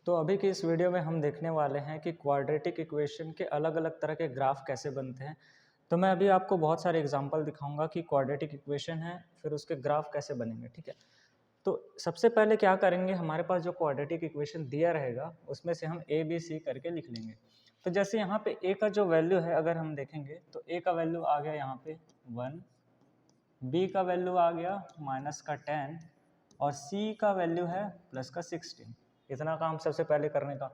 तो अभी की इस वीडियो में हम देखने वाले हैं कि क्वाड्रेटिक इक्वेशन के अलग अलग तरह के ग्राफ कैसे बनते हैं। तो मैं अभी आपको बहुत सारे एग्जांपल दिखाऊंगा कि क्वाड्रेटिक इक्वेशन है, फिर उसके ग्राफ कैसे बनेंगे। ठीक है, तो सबसे पहले क्या करेंगे, हमारे पास जो क्वाड्रेटिक इक्वेशन दिया रहेगा उसमें से हम ए बी सी करके लिख लेंगे। तो जैसे यहाँ पे ए का जो वैल्यू है अगर हम देखेंगे तो ए का वैल्यू आ गया यहाँ पे 1, बी का वैल्यू आ गया -10 और सी का वैल्यू है +16। इतना काम सबसे पहले करने का।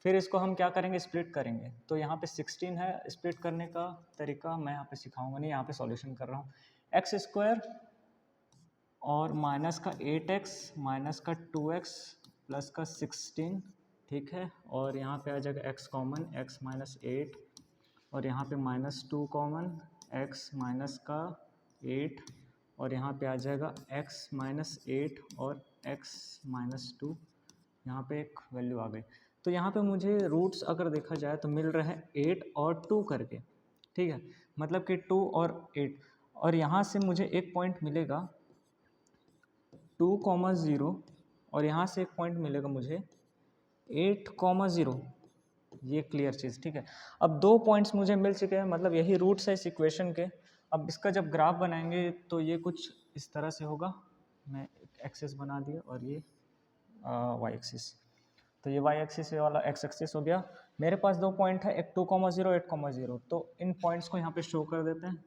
फिर इसको हम क्या करेंगे, स्प्लिट करेंगे। तो यहाँ पे 16 है, स्प्लिट करने का तरीका मैं यहाँ पे सिखाऊंगा नहीं, यहाँ पे सॉल्यूशन कर रहा हूँ। x² और -8x -2x +16, ठीक है। और यहाँ पे आ जाएगा x कॉमन, x -8 और यहाँ पे -2 कॉमन, x -8 और यहाँ पे आ जाएगा x -8 और x -2, यहाँ पे एक वैल्यू आ गई। तो यहाँ पे मुझे रूट्स अगर देखा जाए तो मिल रहे हैं 8 और 2 करके, ठीक है। मतलब कि 2 और 8, और यहाँ से मुझे एक पॉइंट मिलेगा 2,0 और यहाँ से एक पॉइंट मिलेगा मुझे 8,0। ये क्लियर चीज़, ठीक है। अब दो पॉइंट्स मुझे मिल चुके हैं, मतलब यही रूट्स है इस इक्वेशन के। अब इसका जब ग्राफ बनाएंगे तो ये कुछ इस तरह से होगा। मैं एक एक्सिस बना दिया और ये वाई एक्सिस, तो ये वाई एक्सिस वाला एक्स एक्सिस हो गया। मेरे पास दो पॉइंट है, एक 2,0 8,0, तो इन पॉइंट्स को यहाँ पे शो कर देते हैं।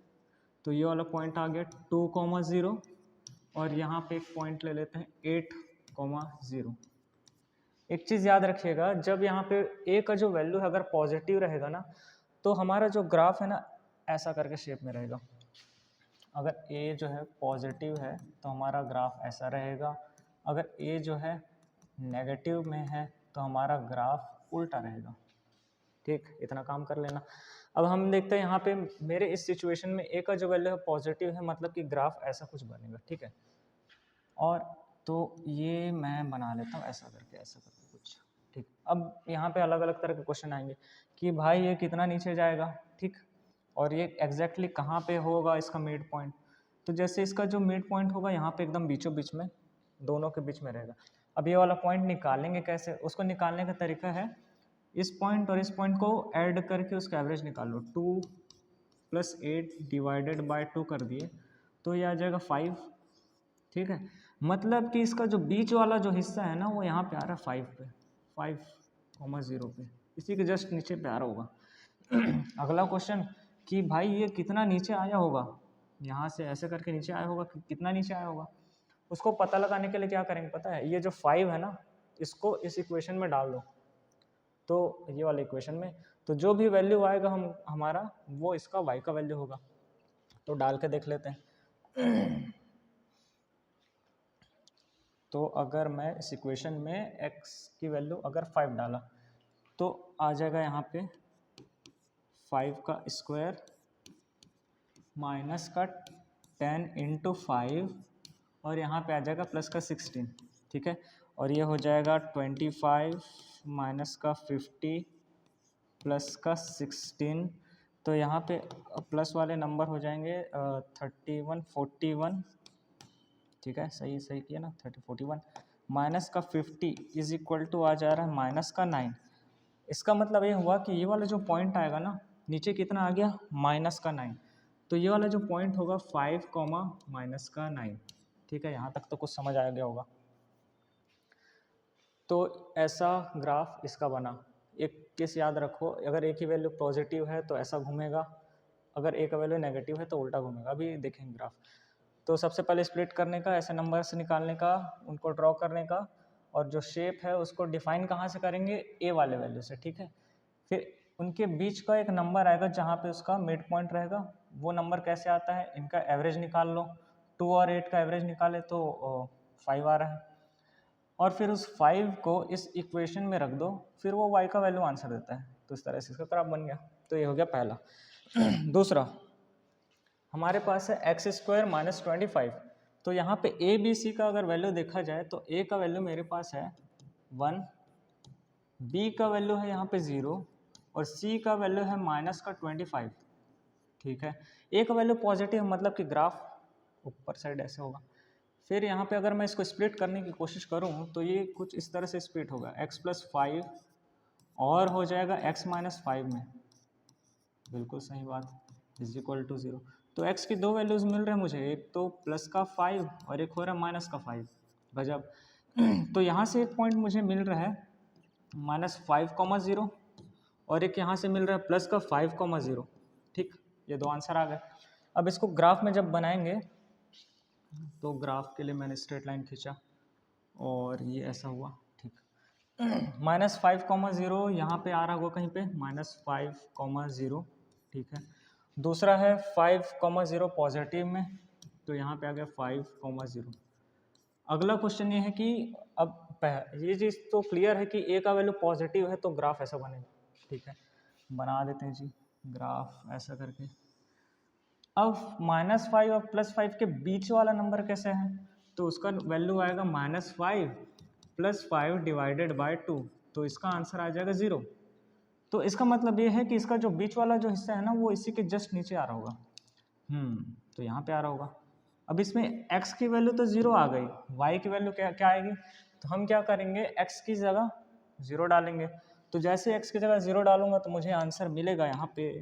तो ये वाला पॉइंट आ गया 2,0 और यहाँ पे एक पॉइंट ले लेते हैं 8,0। एक चीज़ याद रखिएगा, जब यहाँ पे ए का जो वैल्यू है अगर पॉजिटिव रहेगा ना तो हमारा जो ग्राफ है ना ऐसा करके शेप में रहेगा। अगर ए जो है पॉजिटिव है तो हमारा ग्राफ ऐसा रहेगा, अगर ए जो है नेगेटिव में है तो हमारा ग्राफ उल्टा रहेगा। ठीक, इतना काम कर लेना। अब हम देखते हैं यहाँ पे मेरे इस सिचुएशन में ए का जो वैल्यू है पॉजिटिव है, मतलब कि ग्राफ ऐसा कुछ बनेगा, ठीक है। और तो ये मैं बना लेता हूँ ऐसा करके कुछ, ठीक। अब यहाँ पे अलग अलग तरह के क्वेश्चन आएंगे कि भाई ये कितना नीचे जाएगा, ठीक, और ये एग्जैक्टली कहाँ पे होगा इसका मिड पॉइंट। तो जैसे इसका जो मिड पॉइंट होगा यहाँ पे एकदम बीचों बीच में, दोनों के बीच में रहेगा। अब ये वाला पॉइंट निकालेंगे कैसे, उसको निकालने का तरीका है इस पॉइंट और इस पॉइंट को ऐड करके उसका एवरेज निकालो। 2 + 8 ÷ 2 कर दिए तो ये आ जाएगा 5, ठीक है। मतलब कि इसका जो बीच वाला जो हिस्सा है ना वो यहाँ पे आ रहा है 5 पे, 5,0 पे, इसी के जस्ट नीचे पे आ रहा होगा। अगला क्वेश्चन कि भाई ये कितना नीचे आया होगा, यहाँ से ऐसे करके नीचे आया होगा, कितना नीचे आया होगा। उसको पता लगाने के लिए क्या करेंगे पता है, ये जो 5 है ना इसको इस इक्वेशन में डाल दो, तो ये वाले इक्वेशन में, तो जो भी वैल्यू आएगा हमारा वो इसका y का वैल्यू होगा। तो डाल के देख लेते हैं। तो अगर मैं इस इक्वेशन में x की वैल्यू अगर 5 डाला तो आ जाएगा यहाँ पे 5 का स्क्वायर माइनस का 10 × 5 और यहाँ पे आ जाएगा प्लस का 16, ठीक है। और ये हो जाएगा 25 माइनस का 50 प्लस का 16, तो यहाँ पे प्लस वाले नंबर हो जाएंगे 31 41, ठीक है, सही किया ना, 41 माइनस का 50 इज इक्वल टू आ जा रहा है -9। इसका मतलब ये हुआ कि ये वाला जो पॉइंट आएगा ना नीचे कितना आ गया -9, तो ये वाला जो पॉइंट होगा 5, -9, ठीक है। यहाँ तक तो कुछ समझ आ गया होगा। तो ऐसा ग्राफ इसका बना। एक केस याद रखो, अगर ए की वैल्यू पॉजिटिव है तो ऐसा घूमेगा, अगर ए का वैल्यू नेगेटिव है तो उल्टा घूमेगा। अभी देखेंगे ग्राफ। तो सबसे पहले स्प्लिट करने का, ऐसे नंबर से निकालने का, उनको ड्रॉ करने का, और जो शेप है उसको डिफाइन कहाँ से करेंगे, ए वाले वैल्यू से, ठीक है। फिर उनके बीच का एक नंबर आएगा जहाँ पे उसका मिड पॉइंट रहेगा, वो नंबर कैसे आता है, इनका एवरेज निकाल लो। 2 और 8 का एवरेज निकाले तो 5 आ रहा है, और फिर उस 5 को इस इक्वेशन में रख दो, फिर वो y का वैल्यू आंसर देता है। तो इस तरह से इसका ग्राफ बन गया। तो ये हो गया पहला। दूसरा हमारे पास है x² - 25। तो यहाँ पे a b c का अगर वैल्यू देखा जाए तो a का वैल्यू मेरे पास है 1, b का वैल्यू है यहाँ पे 0 और c का वैल्यू है -25, ठीक है। a का वैल्यू पॉजिटिव मतलब कि ग्राफ ऊपर साइड ऐसे होगा। फिर यहाँ पे अगर मैं इसको स्प्लिट करने की कोशिश करूँ तो ये कुछ इस तरह से स्प्लिट होगा, x+5 और हो जाएगा x-5 में, बिल्कुल सही बात, इज इक्वल टू 0। तो x की दो वैल्यूज़ मिल रहे हैं मुझे, एक तो प्लस का 5 और एक हो रहा है माइनस का 5, गजब। तो यहाँ से एक पॉइंट मुझे मिल रहा है -5,0 और एक यहाँ से मिल रहा है प्लस का 5,0। ठीक, ये दो आंसर आ गए। अब इसको ग्राफ में जब बनाएंगे तो ग्राफ के लिए मैंने स्ट्रेट लाइन खींचा और ये ऐसा हुआ, ठीक। -5,0 यहाँ पे आ रहा होगा कहीं पे, -5,0, ठीक है। दूसरा है 5,0 पॉजिटिव में, तो यहाँ पे आ गया 5,0। अगला क्वेश्चन ये है कि अब ये चीज़ तो क्लियर है कि ए का वैल्यू पॉजिटिव है तो ग्राफ ऐसा बनेगा, ठीक है। बना देते हैं जी ग्राफ ऐसा करके। अब -5 और +5 के बीच वाला नंबर कैसे है, तो उसका वैल्यू आएगा -5 + 5 डिवाइडेड बाय 2, तो इसका आंसर आ जाएगा 0। तो इसका मतलब ये है कि इसका जो बीच वाला जो हिस्सा है ना वो इसी के जस्ट नीचे आ रहा होगा, तो यहाँ पे आ रहा होगा। अब इसमें x की वैल्यू तो 0 आ गई, y की वैल्यू क्या क्या आएगी, तो हम क्या करेंगे x की जगह 0 डालेंगे। तो जैसे x की जगह 0 डालूंगा तो मुझे आंसर मिलेगा यहाँ पे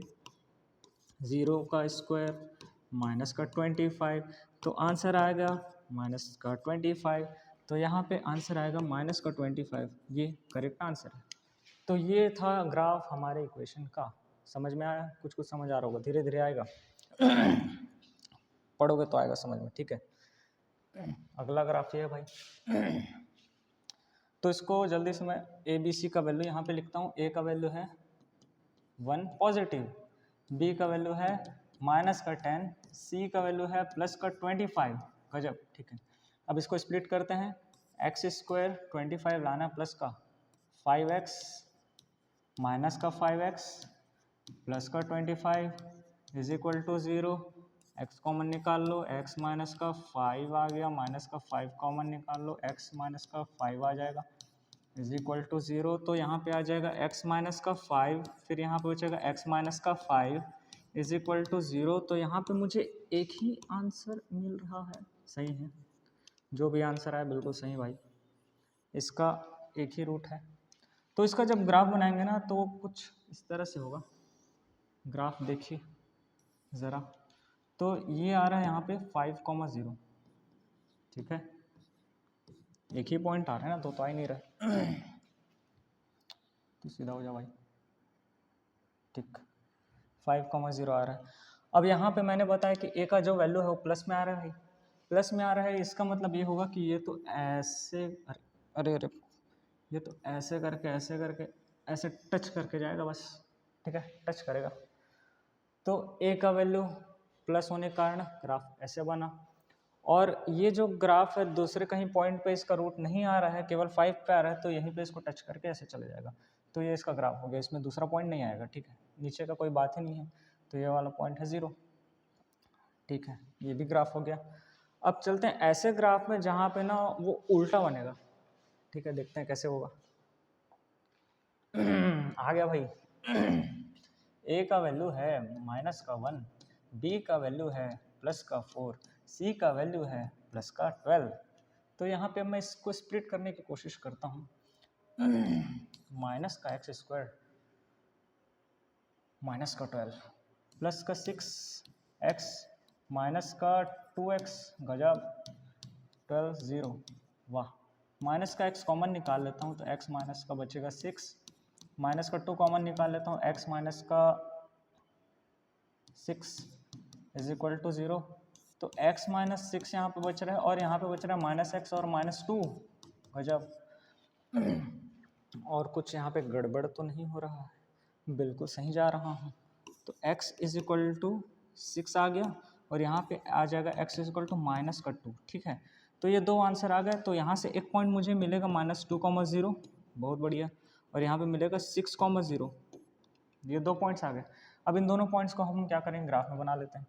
0 का स्क्वायर माइनस का 25, तो आंसर आएगा -25। तो यहाँ पे आंसर आएगा -25, ये करेक्ट आंसर है। तो ये था ग्राफ हमारे इक्वेशन का। समझ में आया, कुछ कुछ समझ आ रहा होगा, धीरे धीरे आएगा। पढ़ोगे तो आएगा समझ में, ठीक है। अगला ग्राफ ये है भाई। तो इसको जल्दी से मैं ए बी सी का वैल्यू यहाँ पे लिखता हूँ। ए का वैल्यू है 1 पॉजिटिव, बी का वैल्यू है -10, सी का वैल्यू है +25, गजब, ठीक है। अब इसको स्प्लिट करते हैं, x² 25 लाना प्लस का 5x माइनस का 5x प्लस का 25 is equal to 0। x common निकाल लो, x माइनस का 5 आ गया, माइनस का 5 कॉमन निकाल लो, x माइनस का 5 आ जाएगा इज इक्वल टू 0। तो यहाँ पे आ जाएगा x माइनस का 5, फिर यहाँ पे बचेगा x माइनस का 5 इज इक्वल टू 0। तो यहाँ पे मुझे एक ही आंसर मिल रहा है, सही है, जो भी आंसर आया बिल्कुल सही भाई, इसका एक ही रूट है। तो इसका जब ग्राफ बनाएंगे ना तो कुछ इस तरह से होगा। ग्राफ देखिए ज़रा, तो ये आ रहा है यहाँ पे 5,0, ठीक है। एक ही पॉइंट आ रहा है ना, तो आ ही नहीं रहा। तो सीधा हो जा भाई, ठीक, 5,0 आ रहा है। अब यहाँ पे मैंने बताया कि ए का जो वैल्यू है वो प्लस में आ रहा है भाई, प्लस में आ रहा है, इसका मतलब ये होगा कि ये तो ऐसे, अरे अरे ये तो ऐसे करके ऐसे टच करके जाएगा बस, ठीक है, टच करेगा। तो ए का वैल्यू प्लस होने के कारण ग्राफ ऐसे बना, और ये जो ग्राफ है दूसरे कहीं पॉइंट पे इसका रूट नहीं आ रहा है, केवल 5 पे आ रहा है, तो यहीं पे इसको टच करके ऐसे चले जाएगा। तो ये इसका ग्राफ हो गया, इसमें दूसरा पॉइंट नहीं आएगा, ठीक है, नीचे का कोई बात ही नहीं है। तो ये वाला पॉइंट है 0, ठीक है, ये भी ग्राफ हो गया। अब चलते हैं ऐसे ग्राफ में जहाँ पे ना वो उल्टा बनेगा, ठीक है, देखते हैं कैसे होगा। आ गया भाई। ए का वैल्यू है -1, बी का वैल्यू है +4, सी का वैल्यू है +12। तो यहाँ पे मैं इसको स्प्लिट करने की कोशिश करता हूँ। माइनस का x² माइनस का 12 प्लस का 6x माइनस का 2x, गजब, 12 0, वाह। माइनस का x कॉमन निकाल लेता हूँ तो x माइनस का बचेगा 6, माइनस का 2 कॉमन निकाल लेता हूँ, x माइनस का 6 इज इक्वल टू 0। तो x माइनस 6 यहाँ पे बच रहा है और यहाँ पे बच रहा है -x और -2, गजब। और कुछ यहाँ पे गड़बड़ तो नहीं हो रहा है, बिल्कुल सही जा रहा हूँ। तो x इज इक्वल टू 6 आ गया और यहाँ पे आ जाएगा x इज इक्वल टू -2, ठीक है। तो ये दो आंसर आ गए। तो यहाँ से एक पॉइंट मुझे मिलेगा -2,0, बहुत बढ़िया, और यहाँ पे मिलेगा 6,0, ये दो पॉइंट्स आ गए। अब इन दोनों पॉइंट्स को हम क्या करेंगे, ग्राफ में बना लेते हैं,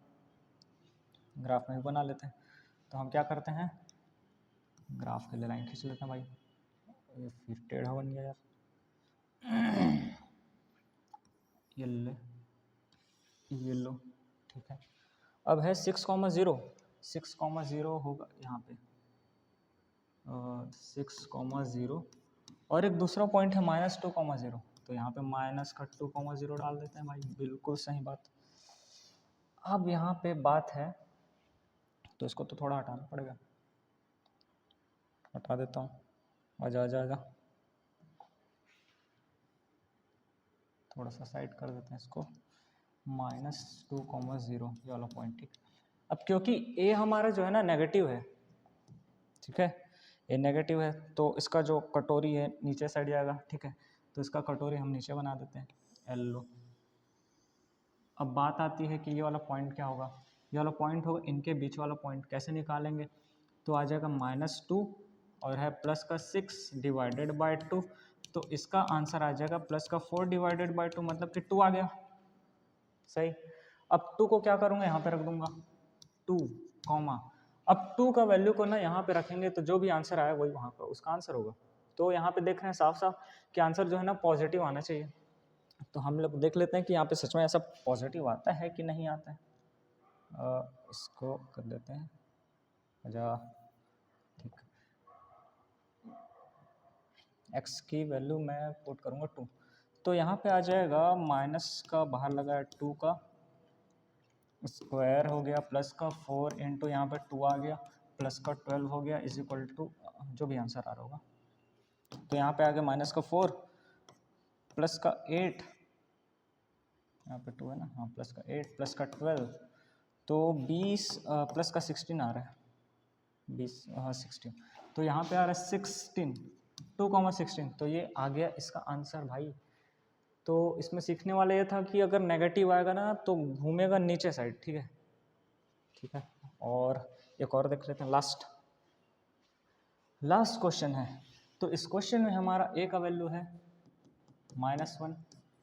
ग्राफ में भी बना लेते हैं। तो हम क्या करते हैं, ग्राफ के लिए लाइन खींच लेते हैं भाई, ये फिर टेढ़ा बन गया यार, ये लो, ठीक है। अब है 6,0, 6,0 होगा यहाँ पे, 6,0 और एक दूसरा पॉइंट है -2,0, तो यहाँ पे -2,0 डाल देते हैं भाई, बिल्कुल सही बात। अब यहाँ पे बात है, तो इसको तो थोड़ा हटाना पड़ेगा, हटा देता हूँ, आजा आजा आजा, थोड़ा सा साइड कर देते हैं इसको, -2,0 ये वाला पॉइंट, ठीक। अब क्योंकि ए हमारा जो है ना नेगेटिव है, ठीक है, ए नेगेटिव है, तो इसका जो कटोरी है नीचे साइड जाएगा, ठीक है, तो इसका कटोरी हम नीचे बना देते हैं, एल लो। अब बात आती है कि ये वाला पॉइंट क्या होगा, ये वाला पॉइंट होगा इनके बीच वाला पॉइंट, कैसे निकालेंगे, तो आ जाएगा -2 और है प्लस का 6 डिवाइडेड बाय 2, तो इसका आंसर आ जाएगा प्लस का 4 डिवाइडेड बाय 2, मतलब कि 2 आ गया, सही। अब 2 को क्या करूँगा, यहाँ पे रख दूंगा 2, कॉमा, अब 2 का वैल्यू को ना यहाँ पे रखेंगे तो जो भी आंसर आया वही वहाँ पर उसका आंसर होगा। तो यहाँ पे देख रहे हैं साफ साफ कि आंसर जो है ना पॉजिटिव आना चाहिए। तो हम लोग देख लेते हैं कि यहाँ पे सच में ऐसा पॉजिटिव आता है कि नहीं आता है। इसको कर लेते हैं, अच्छा ठीक, x की वैल्यू मैं पुट करूँगा 2, तो यहाँ पे आ जाएगा माइनस का बाहर लगा है 2 का स्क्वायर हो गया प्लस का 4 इंटू यहाँ पे 2 आ गया प्लस का 12 हो गया इज इक्वल टू जो भी आंसर आ रहा होगा। तो यहाँ पे आ गया माइनस का 4 प्लस का 8, यहाँ पे 2 है ना, हाँ, प्लस का 8 प्लस का 12, तो 20 प्लस का 16 आ रहा है, 20 हाँ 16, तो यहाँ पे आ रहा है 16, 2,16, तो ये आ गया इसका आंसर भाई। तो इसमें सीखने वाला ये था कि अगर नेगेटिव आएगा ना तो घूमेगा नीचे साइड, ठीक है, ठीक है। और एक और देख लेते हैं, लास्ट क्वेश्चन है। तो इस क्वेश्चन में हमारा a का वैल्यू है -1,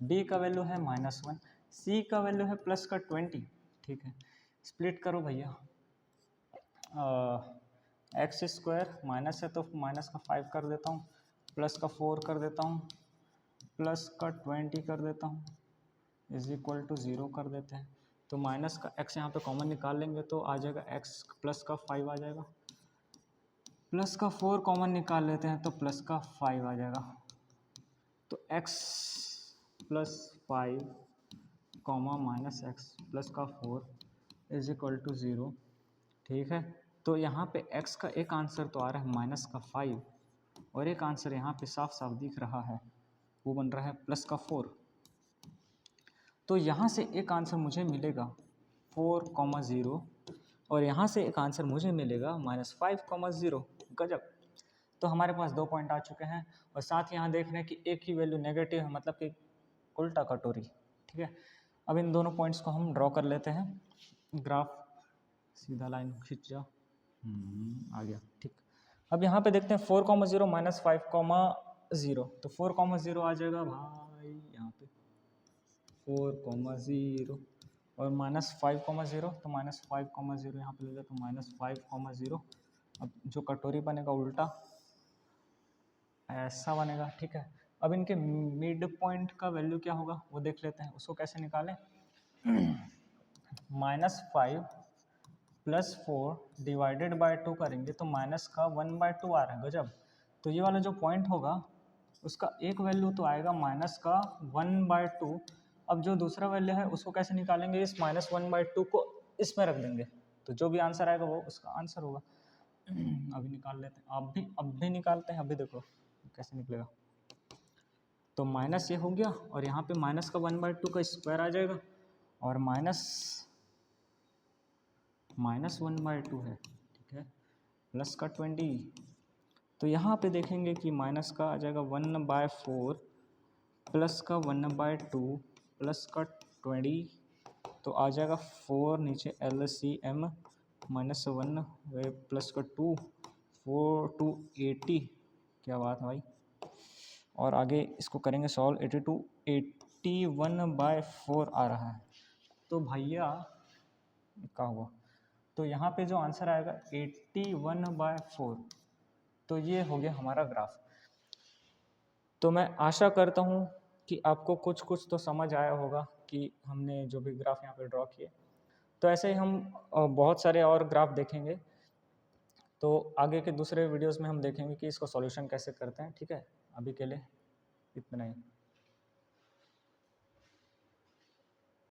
b का वैल्यू है -1, c का वैल्यू है प्लस का 20, ठीक है। स्प्लिट करो भैया, एक्स स्क्वायर माइनस है तो माइनस का 5 कर देता हूँ, प्लस का 4 कर देता हूँ, प्लस का 20 कर देता हूँ, इज इक्वल टू 0 कर देते हैं। तो माइनस का x यहाँ पे कॉमन निकाल लेंगे तो आ जाएगा x प्लस का 5 आ जाएगा, प्लस का 4 कॉमन निकाल लेते हैं तो प्लस का 5 आ जाएगा। तो x plus 5 comma minus x plus का 4 इज इक्वल टू 0, ठीक है। तो यहाँ पे x का एक आंसर तो आ रहा है माइनस का 5 और एक आंसर यहाँ पे साफ साफ दिख रहा है, वो बन रहा है प्लस का 4। तो यहाँ से एक आंसर मुझे मिलेगा 4,0 और यहाँ से एक आंसर मुझे मिलेगा -5,0। गजब। तो हमारे पास 2 पॉइंट आ चुके हैं और साथ ही यहाँ देख रहे हैं कि एक ही वैल्यू नेगेटिव है, मतलब कि उल्टा कटोरी, ठीक है। अब इन दोनों पॉइंट्स को हम ड्रॉ कर लेते हैं, ग्राफ सीधा लाइन खींच जाओ, आ गया, ठीक। अब यहाँ पे देखते हैं 4,0 -5,0, तो 4,0 आ जाएगा भाई यहाँ पे 4,0 और -5,0, तो -5,0 यहाँ पे ले जाए तो -5,0। अब जो कटोरी बनेगा उल्टा ऐसा बनेगा, ठीक है। अब इनके मिड पॉइंट का वैल्यू क्या होगा वो देख लेते हैं, उसको कैसे निकालें। -5 प्लस 4 डिवाइडेड बाय 2 करेंगे तो माइनस का 1/2 आ रहा है, गजब। तो ये वाला जो पॉइंट होगा उसका एक वैल्यू तो आएगा माइनस का 1/2। अब जो दूसरा वैल्यू है उसको कैसे निकालेंगे, इस -1/2 को इसमें रख देंगे, तो जो भी आंसर आएगा वो उसका आंसर होगा। अभी निकाल लेते हैं, अब भी निकालते हैं, अभी देखो कैसे निकलेगा। तो माइनस ये हो गया और यहाँ पे माइनस का 1/2 का स्क्वायर आ जाएगा और -1/2 है, ठीक है, प्लस का 20। तो यहाँ पे देखेंगे कि माइनस का आ जाएगा 1/4 प्लस का 1/2 प्लस का 20, तो आ जाएगा 4 नीचे LCM -1 प्लस का 2 4 2 80, क्या बात है भाई। और आगे इसको करेंगे सॉल्व, 81/4 आ रहा है। तो भैया क्या हुआ, तो यहाँ पे जो आंसर आएगा 81/4, तो ये हो गया हमारा ग्राफ। तो मैं आशा करता हूँ कि आपको कुछ कुछ तो समझ आया होगा कि हमने जो भी ग्राफ यहाँ पे ड्रॉ किए। तो ऐसे ही हम बहुत सारे और ग्राफ देखेंगे तो आगे के दूसरे वीडियोस में हम देखेंगे कि इसको सॉल्यूशन कैसे करते हैं। ठीक है, अभी के लिए इतना ही।